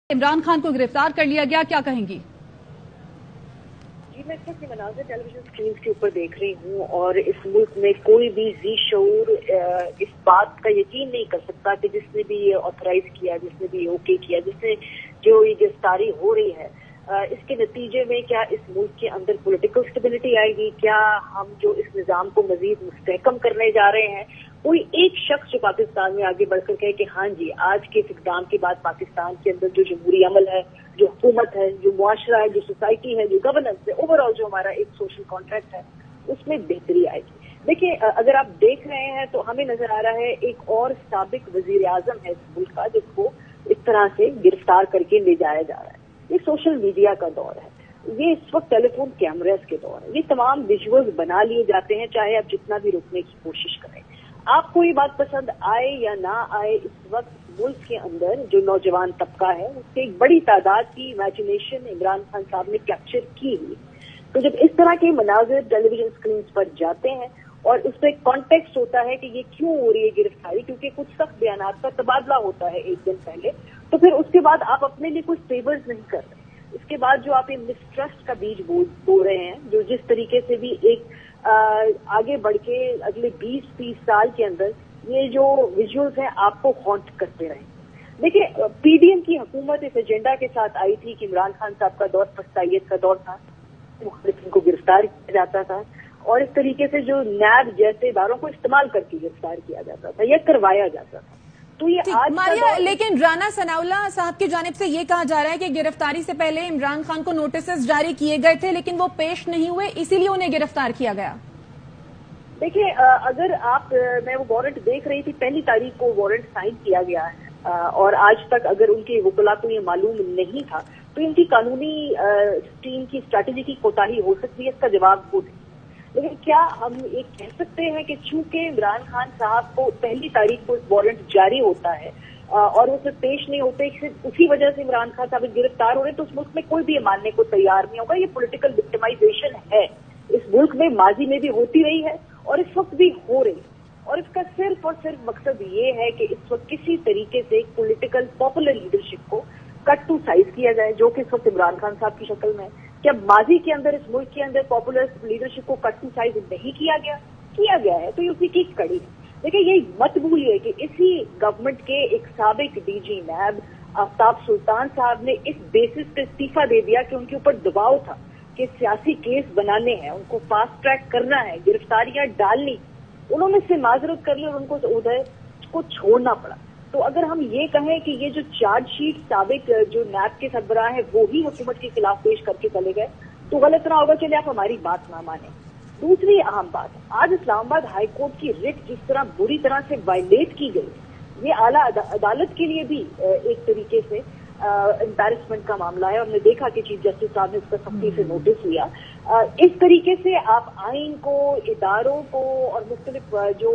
इमरान खान को गिरफ्तार कर लिया गया, क्या कहेंगी? जी, मैं इस वक्त मनाज़िर टेलीविजन स्क्रीन के ऊपर देख रही हूँ और इस मुल्क में कोई भी जी शऊर इस बात का यकीन नहीं कर सकता कि जिसने भी ये ऑथराइज किया, जिसने भी ओके किया, जिसने जो ये गिरफ्तारी हो रही है, इसके नतीजे में क्या इस मुल्क के अंदर पॉलिटिकल स्टेबिलिटी आएगी? क्या हम जो इस निज़ाम को मजीद मुस्तहकम करने जा रहे हैं? कोई एक शख्स जो पाकिस्तान में आगे बढ़कर कहे कि हाँ जी, आज के इस इक़दाम के बाद पाकिस्तान के अंदर जो जमहूरी अमल है, जो हुकूमत है, जो मुआशरा है, जो सोसाइटी है, जो गवर्नेंस है, ओवरऑल जो हमारा एक सोशल कॉन्ट्रैक्ट है, उसमें बेहतरी आएगी। देखिए, अगर आप देख रहे हैं तो हमें नजर आ रहा है एक और साबिक वजीर आजम है इस मुल्क का, जिसको इस तरह से गिरफ्तार करके ले जाया जा रहा है। ये सोशल मीडिया का दौर है, ये इस वक्त टेलीफोन कैमरास के दौर है, ये तमाम विजुअल्स बना लिए जाते हैं, चाहे आप जितना भी रोकने की कोशिश करें। आपको ये बात पसंद आए या ना आए, इस वक्त मुल्क के अंदर जो नौजवान तबका है उससे एक बड़ी तादाद की इमेजिनेशन इमरान खान साहब ने कैप्चर की हुई। तो जब इस तरह के मनाजिर टेलीविजन स्क्रीन पर जाते हैं और उसमें कॉन्टेक्स्ट होता है कि ये क्यों हो रही है गिरफ्तारी, क्योंकि कुछ सख्त बयानात का तबादला होता है एक दिन पहले, तो फिर उसके बाद आप अपने लिए कुछ फेवर्स नहीं कर रहे। इसके बाद जो आप ये मिसट्रस्ट का बीज बो रहे हैं, जो जिस तरीके से भी एक आगे बढ़ के अगले 20-30 साल के अंदर ये जो विजुअल्स हैं आपको हॉन्ट करते रहे। देखिए, पीडीएम की हुकूमत इस एजेंडा के साथ आई थी कि इमरान खान साहब का दौर फस्तायत का दौर था, मुखालिफिन को गिरफ्तार किया जाता था और इस तरीके से जो नैब जैसे इदारों को इस्तेमाल करके गिरफ्तार किया जाता था या करवाया जाता था। तो ये आज मारिया, लेकिन राना सनाउल्लाह साहब की जानिब से ये कहा जा रहा है कि गिरफ्तारी से पहले इमरान खान को नोटिस जारी किए गए थे, लेकिन वो पेश नहीं हुए, इसीलिए उन्हें गिरफ्तार किया गया। देखिए, अगर आप मैं वो वारंट देख रही थी, 1 तारीख को वारंट साइन किया गया है और आज तक अगर उनके वकला को ये मालूम नहीं था तो इनकी कानूनी टीम की स्ट्रैटेजी की कोताही हो सकती है, इसका जवाब वो नहीं। लेकिन क्या हम एक कह सकते हैं कि चूंकि इमरान खान साहब को 1 तारीख को वारंट जारी होता है और वो सिर्फ पेश नहीं होते, सिर्फ उसी वजह से इमरान खान साहब गिरफ्तार हो रहे, तो उस मुल्क में कोई भी ये मानने को तैयार नहीं होगा। ये पॉलिटिकल विक्टिमाइजेशन है, इस मुल्क में माजी में भी होती रही है और इस वक्त भी हो रही है, और इसका सिर्फ और सिर्फ मकसद ये है कि इस वक्त किसी तरीके से पॉलिटिकल पॉपुलर लीडरशिप को कट टू साइज किया जाए, जो कि इस वक्त इमरान खान साहब की शक्ल में है। क्या माजी के अंदर इस मुल्क के अंदर पॉपुलर लीडरशिप को कट टू साइज नहीं किया गया है, तो ये उसी की कड़ी है। देखिए, ये मत भूलिए कि इसी गवर्नमेंट के एक साबिक डीजी नैब आफ्ताब सुल्तान साहब ने इस बेसिस पे इस्तीफा दे दिया कि उनके ऊपर दबाव था कि सियासी केस बनाने हैं, उनको फास्ट ट्रैक करना है, गिरफ्तारियां डालनी। उन्होंने इससे माजरत कर ली और उनको उधर को छोड़ना पड़ा। तो अगर हम ये कहें कि ये जो चार्जशीट साबिक जो नैब के सरबराह है वो ही हुकूमत के खिलाफ पेश करके चले गए, तो गलत ना होगा, चलिए आप हमारी बात ना माने। दूसरी अहम बात, आज इस्लामाबाद हाई कोर्ट की रिट जिस तरह बुरी तरह से वायलेट की गई, ये आला अदालत के लिए भी एक तरीके से एम्बैरेसमेंट का मामला है। हमने देखा कि चीफ जस्टिस साहब ने उसका सख्ती से नोटिस लिया। इस तरीके से आप आइन को, इदारों को और मुख्तलिफ जो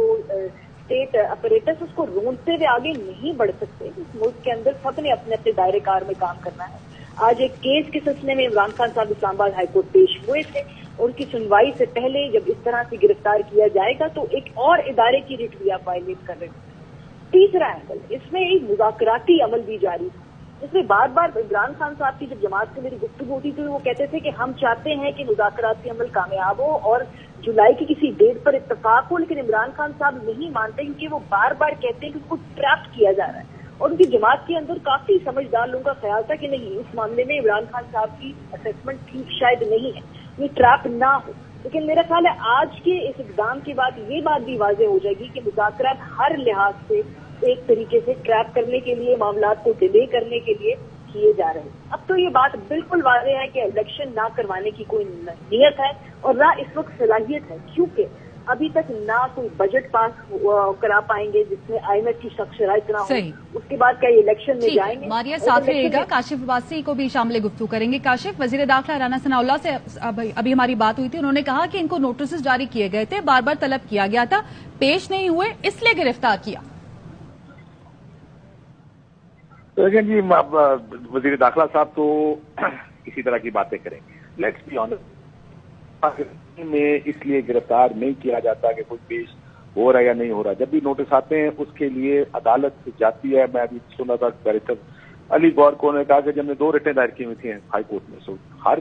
स्टेट अपरेटस उसको रोनते हुए आगे नहीं बढ़ सकते। इस मुल्क के अंदर सबने अपने अपने दायरे कार में काम करना है। आज एक केस के सिलसिले में इमरान खान साहब इस्लामाबाद हाईकोर्ट पेश हुए थे, उनकी सुनवाई से पहले जब इस तरह से गिरफ्तार किया जाएगा तो एक और इदारे की रिट भी आप वायलेट कर रहे हैं। तीसरा एंगल, इसमें एक मुज़ाकराती अमल भी जारी था, जिसमें बार बार इमरान खान साहब की जब जमात से मेरी गुफ्तगू होती थी, वो कहते थे कि हम चाहते हैं कि मुज़ाकराती अमल कामयाब हो और जुलाई की किसी डेट पर इत्तेफाक हो, लेकिन इमरान खान साहब नहीं मानते क्योंकि वो बार बार कहते हैं कि उसको ट्रैप किया जा रहा है। और उनकी जमात के अंदर काफी समझदार लोगों का ख्याल था कि नहीं, इस मामले में इमरान खान साहब की असेसमेंट ठीक शायद नहीं है, ये ट्रैप ना हो। लेकिन मेरा ख्याल है आज के इस इक़दाम के बाद ये बात भी वाज़ेह हो जाएगी कि मुज़ाकरात हर लिहाज से एक तरीके से ट्रैप करने के लिए, मामलात को डिले करने के लिए किए जा रहे हैं। अब तो ये बात बिल्कुल वाज़ेह है कि इलेक्शन ना करवाने की कोई नीयत है और ना इस वक्त सलाहियत है, क्योंकि अभी तक ना कोई बजट पास करा पाएंगे जिसमें आईएमएफ की शराइत ना हो। उसके बाद क्या इलेक्शन में जाएंगे? मारिया, साथ रहेगा, काशिफ अब्बासी को भी शामिल गुफ्तगू करेंगे। काशिफ, वजीर दाखिला राना सनाउल्लाह से अभी हमारी बात हुई थी, उन्होंने कहा कि इनको नोटिस जारी किए गए थे, बार बार तलब किया गया था, पेश नहीं हुए, इसलिए गिरफ्तार किया। तो लेकिन जी, वजीर दाखिला साहब तो इसी तरह की बातें करेंगे। लेट्स बी ऑनेस्ट, पाकिस्तान में इसलिए गिरफ्तार नहीं किया जाता कि कोई पेश हो रहा है या नहीं हो रहा। जब भी नोटिस आते हैं उसके लिए अदालत जाती है। मैं अभी सुना था बैरिस्टर علی گور کو نے کہا کہ جب نے 2 ریٹیں دائر کی ہوئی تھیں ہائی کورٹ میں، سو ہر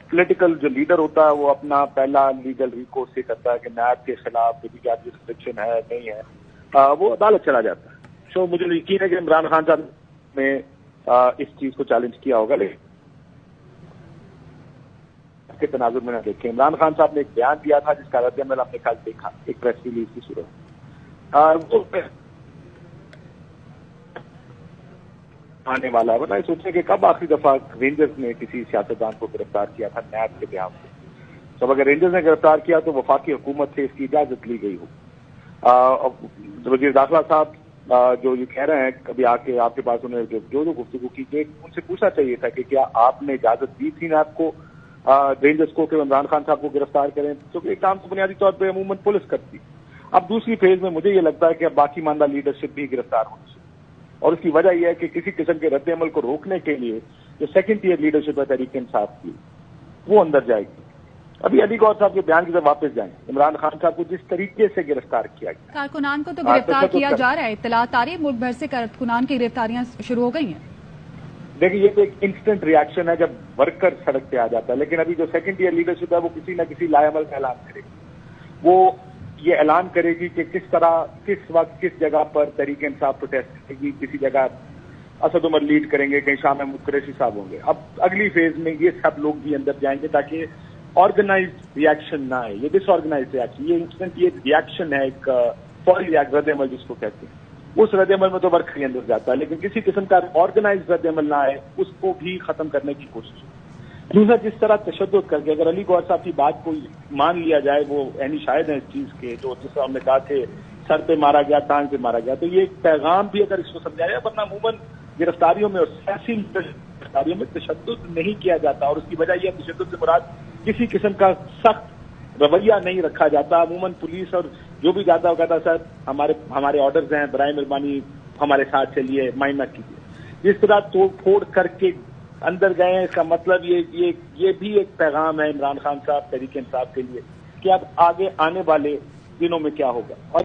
پولیٹیکل جو لیڈر ہوتا ہے وہ اپنا پہلا لیگل ریکورس یہ کرتا ہے کہ نیب کے خلاف کی ریسٹرکشن ہے نہیں ہے، وہ عدالت چلا جاتا ہے. سو مجھے یقین ہے کہ عمران خان صاحب نے اس چیز کو چیلنج کیا ہوگا، لیکن کے تناظر میں نہ دیکھیں. عمران خان صاحب نے ایک بیان دیا تھا جس کا رد عمل ہم نے کل دیکھا ایک پریس ریلیز کی صورت آنے والا ہے. ورنہ سوچیں کہ کب آخری دفعہ رینجرز نے کسی سیاستدان کو گرفتار کیا تھا نیب کے بیان سے. جب اگر رینجرز نے گرفتار کیا تو وفاقی حکومت سے اس کی اجازت لی گئی ہو. وزیر داخلہ صاحب جو یہ کہہ رہے ہیں کبھی آ کے آپ کے پاس انہیں جو گفتگو کی گئی ان سے پوچھنا چاہیے تھا کہ کیا آپ نے اجازت دی تھی نیب کو رینجرز کو کہ عمران خان صاحب کو گرفتار کریں، تو یہ کام تو بنیادی طور پہ عموماً پولیس کرتی. اب دوسری فیز میں مجھے یہ لگتا ہے کہ اب باقی ماندہ لیڈرشپ بھی گرفتار ہونی چاہیے، اور اس کی وجہ یہ ہے کہ کسی قسم کے رد عمل کو روکنے کے لیے جو سیکنڈ ٹیئر لیڈرشپ ہے تحریک انصاف کی وہ اندر جائے گی. ابھی علی گور صاحب کے بیان کی طرف واپس جائیں. عمران خان صاحب کو جس طریقے سے گرفتار کیا گیا، کارکنان کو تو گرفتار کیا جا رہا ہے، اطلاعات آ رہی ہے ملک بھر سے کارکنان کی گرفتاریاں شروع ہو گئی ہیں. دیکھیں یہ تو ایک انسٹنٹ ریاکشن ہے جب ورکر سڑک پہ آ جاتا ہے، لیکن ابھی جو سیکنڈ ایئر لیڈرشپ ہے وہ کسی نہ کسی لائے عمل کا اعلان کرے گی. وہ یہ اعلان کرے گی کہ کس طرح کس وقت کس جگہ پر تحریک انصاف پروٹیسٹ کرے گی. کسی جگہ اسد عمر لیڈ کریں گے، کہیں شاہ محمود قریشی صاحب ہوں گے. اب اگلی فیز میں یہ سب لوگ بھی اندر جائیں گے تاکہ آرگنائزڈ ریاکشن نہ آئے. یہ ڈس آرگنائزڈ ریاکشن، یہ انسٹنٹ یہ ریاکشن ہے، ایک فوری رد عمل جس کو کہتے ہیں. اس رد عمل میں تو ورک ہی اندر جاتا ہے، لیکن کسی قسم کا آرگنائزڈ رد عمل نہ آئے اس کو بھی ختم کرنے کی کوشش. دوسرا جس طرح تشدد کر کے اگر علی گور صاحب کی بات کو مان لیا جائے، وہ یعنی شاید ہے اس چیز کے جو جس طرح ہم نے کہا کہ سر پہ مارا گیا، ٹانگ پہ مارا گیا، تو یہ ایک پیغام بھی اگر اس کو سمجھایا جائے. ورنہ عموماً گرفتاریوں میں اور سیاسی گرفتاریوں میں تشدد نہیں کیا جاتا، اور اس کی وجہ یہ تشدد سے مراد کسی قسم کا سخت رویہ نہیں رکھا جاتا. عموماً پولیس اور جو بھی جاتا وہ کہتا سر ہمارے آرڈرز ہیں، برائے مہربانی ہمارے ساتھ چلیے، مائنڈ نہ کیجیے. جس طرح توڑ پھوڑ کر کے اندر گئے ہیں، اس کا مطلب یہ بھی ایک پیغام ہے عمران خان صاحب تحریک انصاف کے لیے کہ اب آگے آنے والے دنوں میں کیا ہوگا. اور